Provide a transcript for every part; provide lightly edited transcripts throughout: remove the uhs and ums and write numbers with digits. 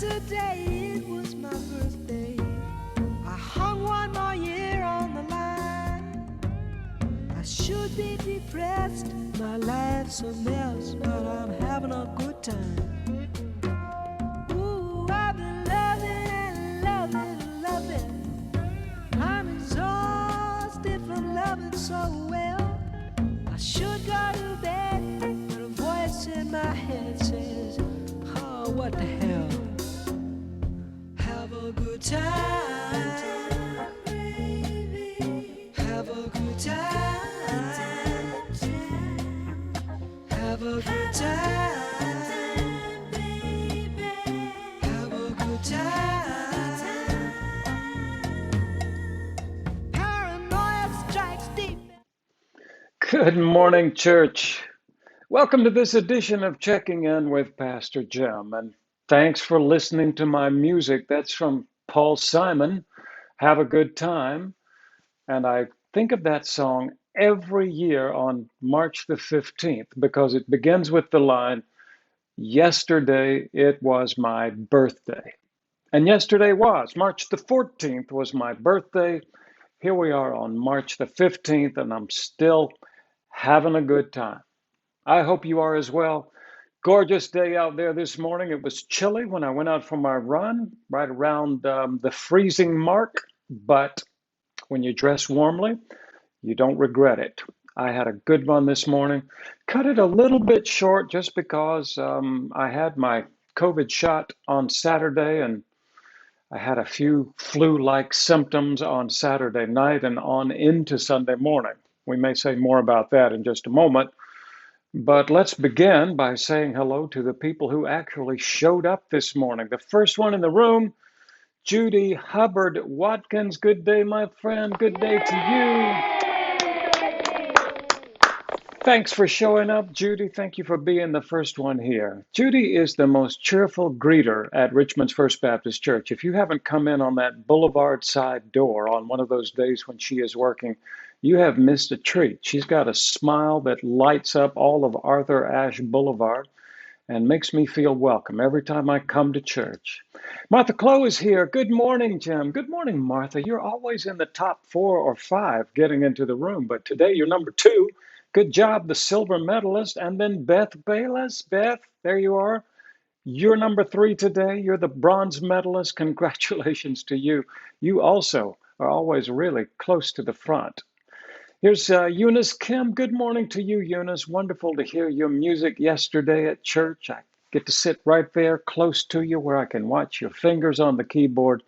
Yesterday it was my birthday. I hung one more year on the line. I should be depressed, my life's a mess, but I'm having a good time. Ooh, I've been loving and loving and loving. I'm exhausted from loving so well. I should go to bed, but a voice in my head says, oh, what the hell? Have a good time, baby. Have a good time. Have a good time, baby. Have a good time. Paranoia strikes deep. Good morning, church. Welcome to this edition of Checking In with Pastor Jim. And thanks for listening to my music. That's from Paul Simon, Have a Good Time. And I think of that song every year on March the 15th because it begins with the line, yesterday it was my birthday. And yesterday was, March the 14th was my birthday. Here we are on March the 15th, and I'm still having a good time. I hope you are as well. Gorgeous day out there this morning. It was chilly when I went out for my run, right around the freezing mark. But when you dress warmly, you don't regret it. I had a good run this morning. Cut it a little bit short just because I had my COVID shot on Saturday and I had a few flu-like symptoms on Saturday night and on into Sunday morning. We may say more about that in just a moment. But let's begin by saying hello to the people who actually showed up this morning. The first one in the room, Judy Hubbard Watkins. Good day, my friend. Good day to you. Thanks for showing up, Judy. Thank you for being the first one here. Judy is the most cheerful greeter at Richmond's First Baptist Church. If you haven't come in on that boulevard side door on one of those days when she is working, you have missed a treat. She's got a smile that lights up all of Arthur Ashe Boulevard and makes me feel welcome every time I come to church. Martha Clough is here. Good morning, Jim. Good morning, Martha. You're always in the top 4 or 5 getting into the room, but today you're number 2. Good job, the silver medalist. And then Beth Bayless. Beth, there you are. You're number 3 today. You're the bronze medalist. Congratulations to you. You also are always really close to the front. Here's Eunice Kim. Good morning to you, Eunice. Wonderful to hear your music yesterday at church. I get to sit right there close to you where I can watch your fingers on the keyboard.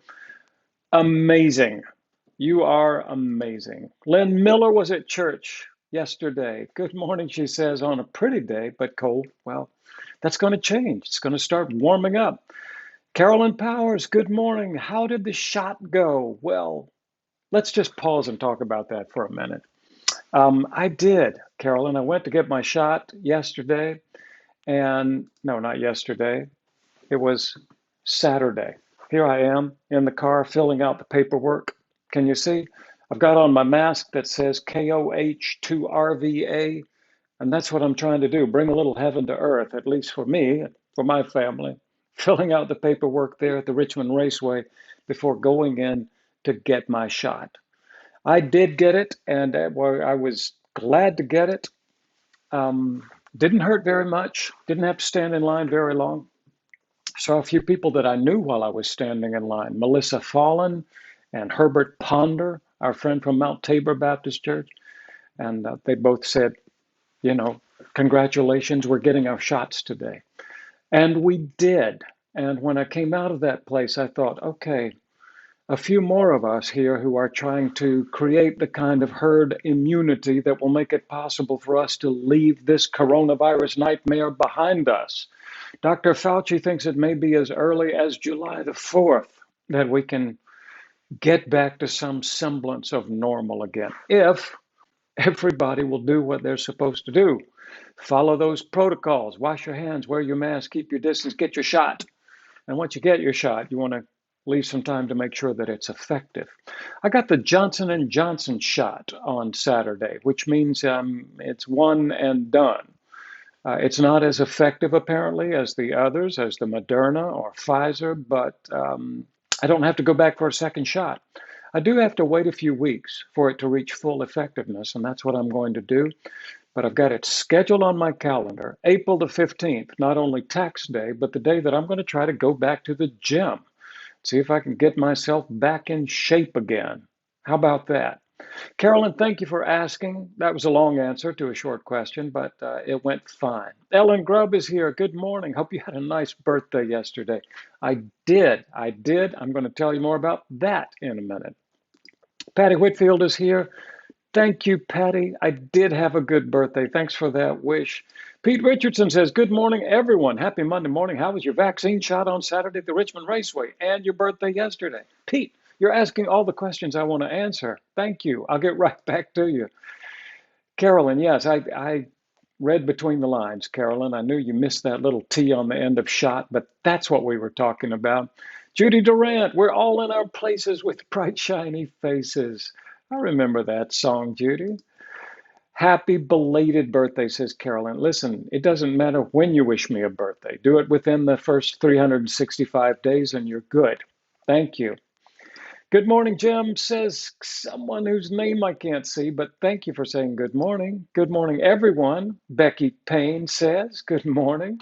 Amazing. You are amazing. Lynn Miller was at church yesterday. Good morning, she says, on a pretty day, but cold. Well, that's going to change. It's going to start warming up. Carolyn Powers, good morning. How did the shot go? Well, let's just pause and talk about that for a minute. I did, Carolyn. I went to get my shot yesterday, and no, not yesterday. It was Saturday. Here I am in the car filling out the paperwork. Can you see? I've got on my mask that says KOH2RVA, and that's what I'm trying to do, bring a little heaven to earth, at least for me, for my family, filling out the paperwork there at the Richmond Raceway before going in to get my shot. I did get it, and I was glad to get it. Didn't hurt very much, didn't have to stand in line very long. Saw a few people that I knew while I was standing in line. Melissa Fallon and Herbert Ponder, our friend from Mount Tabor Baptist Church. And they both said, congratulations, we're getting our shots today. And we did. And when I came out of that place, I thought, okay, a few more of us here who are trying to create the kind of herd immunity that will make it possible for us to leave this coronavirus nightmare behind us. Dr. Fauci thinks it may be as early as July the 4th that we can get back to some semblance of normal again, if everybody will do what they're supposed to do. Follow those protocols, wash your hands, wear your mask, keep your distance, get your shot. And once you get your shot, you want to leave some time to make sure that it's effective. I got the Johnson & Johnson shot on Saturday, which means it's one and done. It's not as effective, apparently, as the others, as the Moderna or Pfizer, but I don't have to go back for a second shot. I do have to wait a few weeks for it to reach full effectiveness, and that's what I'm going to do. But I've got it scheduled on my calendar, April the 15th, not only tax day, but the day that I'm going to try to go back to the gym, see if I can get myself back in shape again. How about that? Carolyn, thank you for asking. That was a long answer to a short question, but it went fine. Ellen Grubb is here. Good morning. Hope you had a nice birthday yesterday. I did. I did. I'm going to tell you more about that in a minute. Patty Whitfield is here. Thank you, Patty. I did have a good birthday. Thanks for that wish. Pete Richardson says, good morning, everyone. Happy Monday morning. How was your vaccine shot on Saturday at the Richmond Raceway and your birthday yesterday? Pete, you're asking all the questions I want to answer. Thank you. I'll get right back to you. Carolyn, yes, I read between the lines, Carolyn. I knew you missed that little T on the end of shot, but that's what we were talking about. Judy Durant, we're all in our places with bright, shiny faces. I remember that song, Judy. Happy belated birthday, says Carolyn. Listen, it doesn't matter when you wish me a birthday. Do it within the first 365 days and you're good. Thank you. Good morning, Jim, says someone whose name I can't see, but thank you for saying good morning. Good morning, everyone. Becky Payne says good morning.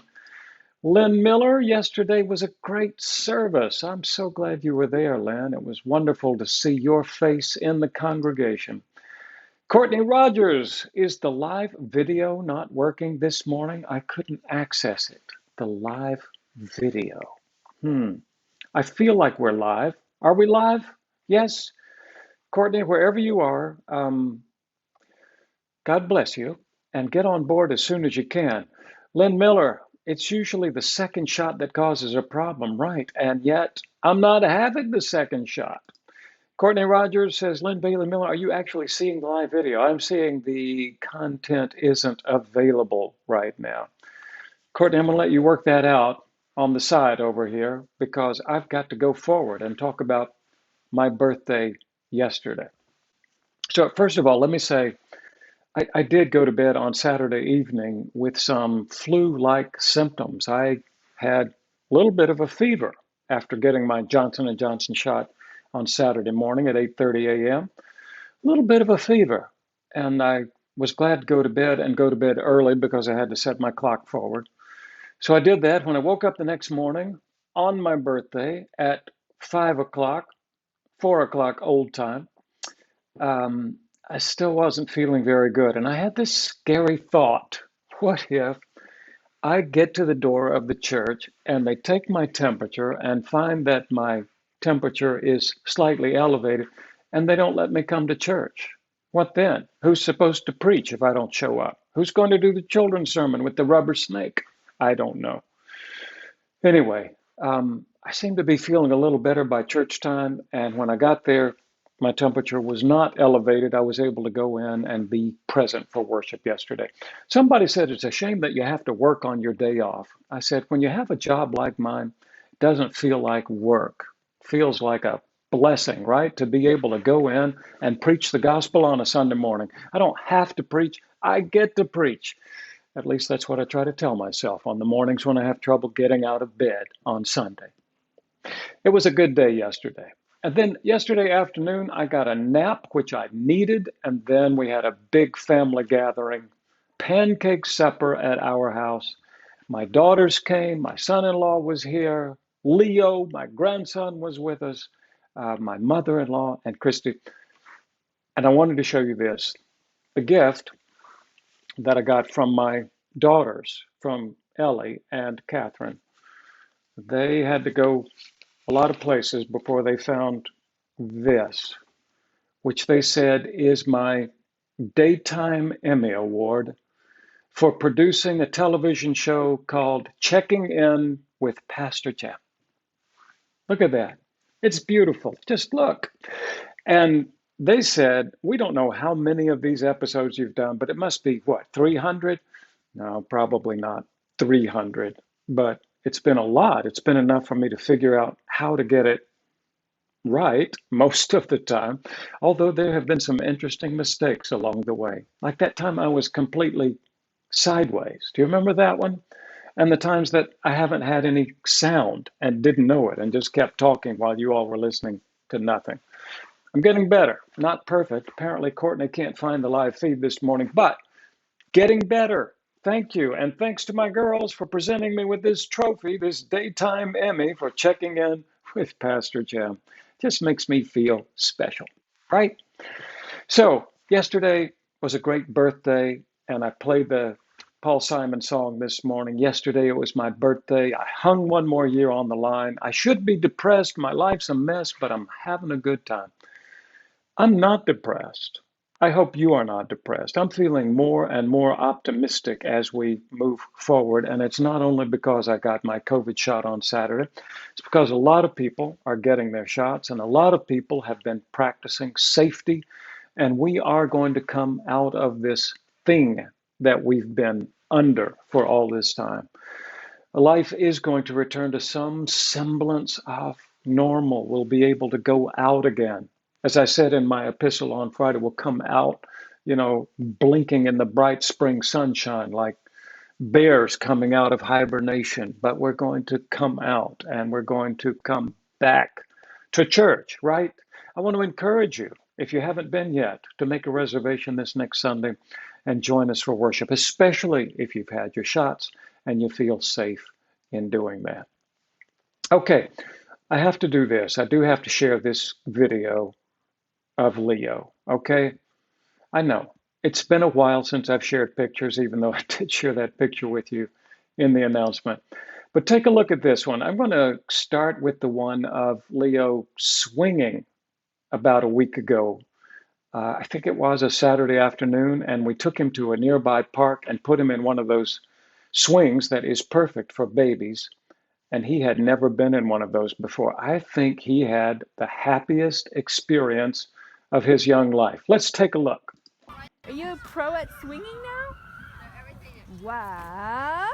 Lynn Miller, yesterday was a great service. I'm so glad you were there, Lynn. It was wonderful to see your face in the congregation. Courtney Rogers, is the live video not working this morning? I couldn't access it. The live video. I feel like we're live. Are we live? Yes. Courtney, wherever you are, God bless you and get on board as soon as you can. Lynn Miller, it's usually the second shot that causes a problem, right? And yet I'm not having the second shot. Courtney Rogers says, Lynn Bailey Miller, are you actually seeing the live video? I'm seeing the content isn't available right now. Courtney, I'm going to let you work that out on the side over here because I've got to go forward and talk about my birthday yesterday. So first of all, let me say, I did go to bed on Saturday evening with some flu-like symptoms. I had a little bit of a fever after getting my Johnson & Johnson shot on Saturday morning at 8:30 a.m. A little bit of a fever. And I was glad to go to bed and go to bed early because I had to set my clock forward. So I did that. When I woke up the next morning on my birthday at 5 o'clock, 4 o'clock old time, I still wasn't feeling very good. And I had this scary thought. What if I get to the door of the church and they take my temperature and find that my temperature is slightly elevated and they don't let me come to church? What then? Who's supposed to preach if I don't show up? Who's going to do the children's sermon with the rubber snake? I don't know. Anyway, I seemed to be feeling a little better by church time. And when I got there, my temperature was not elevated. I was able to go in and be present for worship yesterday. Somebody said it's a shame that you have to work on your day off. I said, when you have a job like mine, it doesn't feel like work. It feels like a blessing, right? To be able to go in and preach the gospel on a Sunday morning. I don't have to preach. I get to preach. At least that's what I try to tell myself on the mornings when I have trouble getting out of bed on Sunday. It was a good day yesterday. And then yesterday afternoon, I got a nap, which I needed. And then we had a big family gathering, pancake supper at our house. My daughters came, my son-in-law was here, Leo, my grandson, was with us, my mother-in-law, and Christy. And I wanted to show you this, the gift that I got from my daughters, from Ellie and Catherine. They had to go a lot of places before they found this, which they said is my Daytime Emmy Award for producing a television show called Checking In with Pastor Jeff. Look at that. It's beautiful. Just look. And they said, we don't know how many of these episodes you've done, but it must be, what, 300? No, probably not 300, but it's been a lot. It's been enough for me to figure out how to get it right most of the time, although there have been some interesting mistakes along the way. Like that time I was completely sideways. Do you remember that one? And the times that I haven't had any sound and didn't know it and just kept talking while you all were listening to nothing. I'm getting better. Not perfect. Apparently, Courtney can't find the live feed this morning, but getting better. Thank you. And thanks to my girls for presenting me with this trophy, this daytime Emmy for checking in with Pastor Jim. Just makes me feel special, right? So, yesterday was a great birthday, and I played the Paul Simon song this morning. Yesterday it was my birthday. I hung one more year on the line. I should be depressed. My life's a mess, but I'm having a good time. I'm not depressed. I hope you are not depressed. I'm feeling more and more optimistic as we move forward. And it's not only because I got my COVID shot on Saturday, it's because a lot of people are getting their shots and a lot of people have been practicing safety. And we are going to come out of this thing that we've been under for all this time. Life is going to return to some semblance of normal. We'll be able to go out again. As I said in my epistle on Friday, we'll come out, blinking in the bright spring sunshine like bears coming out of hibernation. But we're going to come out and we're going to come back to church, right? I want to encourage you, if you haven't been yet, to make a reservation this next Sunday and join us for worship, especially if you've had your shots and you feel safe in doing that. Okay, I have to do this. I do have to share this video of Leo, okay? I know it's been a while since I've shared pictures, even though I did share that picture with you in the announcement. But take a look at this one. I'm going to start with the one of Leo swinging about a week ago. I think it was a Saturday afternoon, and we took him to a nearby park and put him in one of those swings that is perfect for babies. And he had never been in one of those before. I think he had the happiest experience of his young life. Let's take a look. Are you a pro at swinging now? Wow.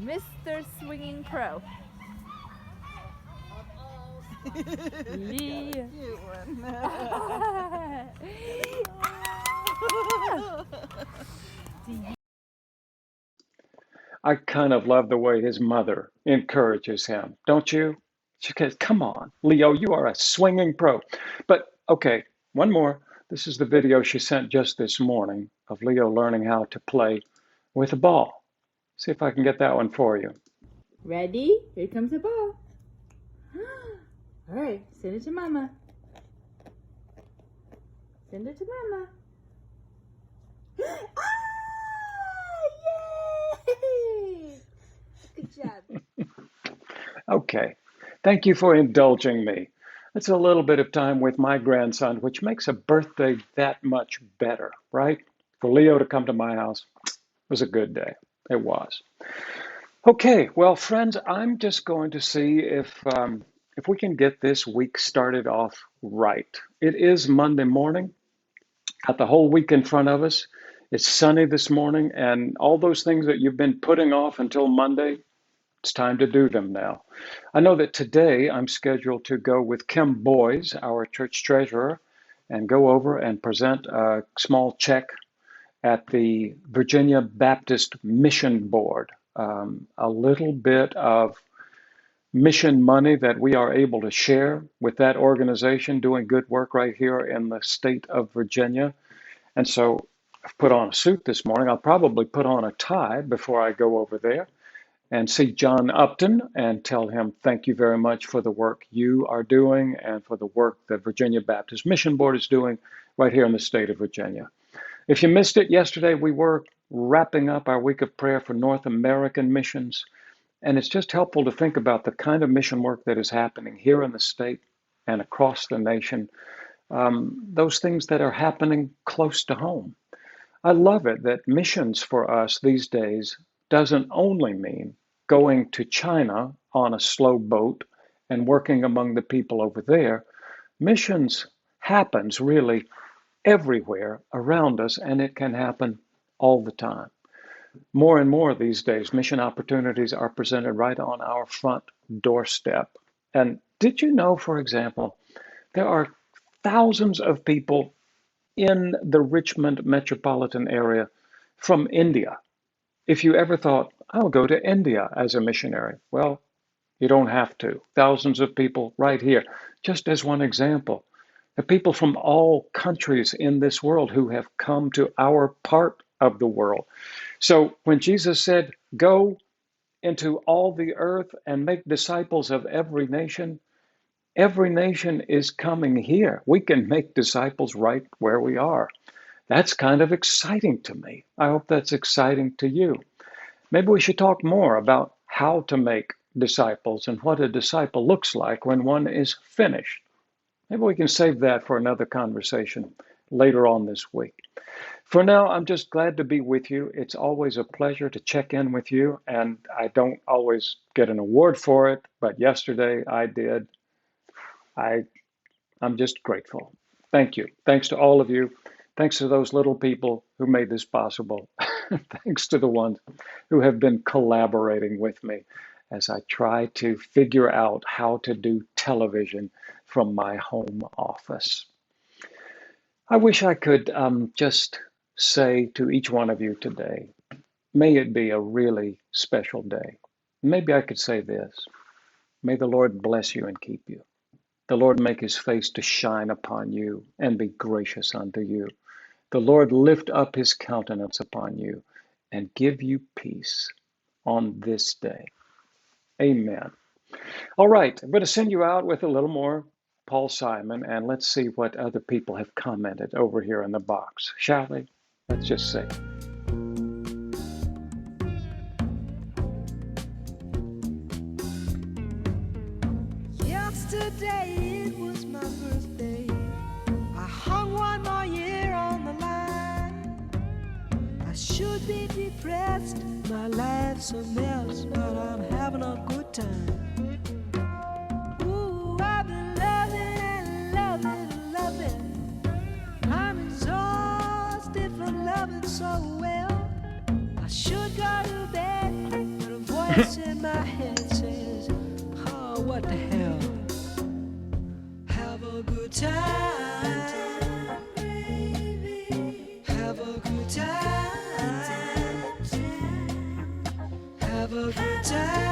Mr. Swinging Pro. Yeah. I kind of love the way his mother encourages him, don't you? She goes, come on, Leo, you are a swinging pro. But okay, one more. This is the video she sent just this morning of Leo learning how to play with a ball. See if I can get that one for you. Ready? Here comes the ball. All right, send it to Mama. Send it to Mama. Yay! Good job. Okay, thank you for indulging me. It's a little bit of time with my grandson, which makes a birthday that much better, right? For Leo to come to my house was a good day. It was. Okay, well, friends, I'm just going to see if we can get this week started off right. It is Monday morning. Got the whole week in front of us. It's sunny this morning, and all those things that you've been putting off until Monday, it's time to do them now. I know that today I'm scheduled to go with Kim Boys, our church treasurer, and go over and present a small check at the Virginia Baptist Mission Board. A little bit of mission money that we are able to share with that organization doing good work right here in the state of Virginia. And so I've put on a suit this morning. I'll probably put on a tie before I go over there and see John Upton and tell him thank you very much for the work you are doing and for the work the Virginia Baptist Mission Board is doing right here in the state of Virginia. If you missed it yesterday, we were wrapping up our week of prayer for North American missions. And it's just helpful to think about the kind of mission work that is happening here in the state and across the nation, those things that are happening close to home. I love it that missions for us these days doesn't only mean going to China on a slow boat and working among the people over there. Missions happens really everywhere around us, and it can happen all the time. More and more these days, mission opportunities are presented right on our front doorstep. And did you know, for example, there are thousands of people in the Richmond metropolitan area from India. If you ever thought, I'll go to India as a missionary, well, you don't have to. Thousands of people right here, just as one example. The people from all countries in this world who have come to our part of the world. So when Jesus said, go into all the earth and make disciples of every nation is coming here. We can make disciples right where we are. That's kind of exciting to me. I hope that's exciting to you. Maybe we should talk more about how to make disciples and what a disciple looks like when one is finished. Maybe we can save that for another conversation later on this week. For now, I'm just glad to be with you. It's always a pleasure to check in with you, and I don't always get an award for it, but yesterday I did. I'm just grateful. Thank you. Thanks to all of you. Thanks to those little people who made this possible. Thanks to the ones who have been collaborating with me as I try to figure out how to do television from my home office. I wish I could just say to each one of you today, may it be a really special day. Maybe I could say this. May the Lord bless you and keep you. The Lord make his face to shine upon you and be gracious unto you. The Lord lift up his countenance upon you and give you peace on this day. Amen. All right, I'm going to send you out with a little more Paul Simon, and let's see what other people have commented over here in the box, shall we? Let's just see. Yesterday it was my birthday. I hung one more year on the line. I should be depressed, my life's a mess, but I'm having a good time. Ooh, I've been loving and loving and loving. I'm exhausted from loving so well. I should go to bed, but a voice in my head says, oh, what the hell? Have a good time, baby. Have a good time. Have a good time.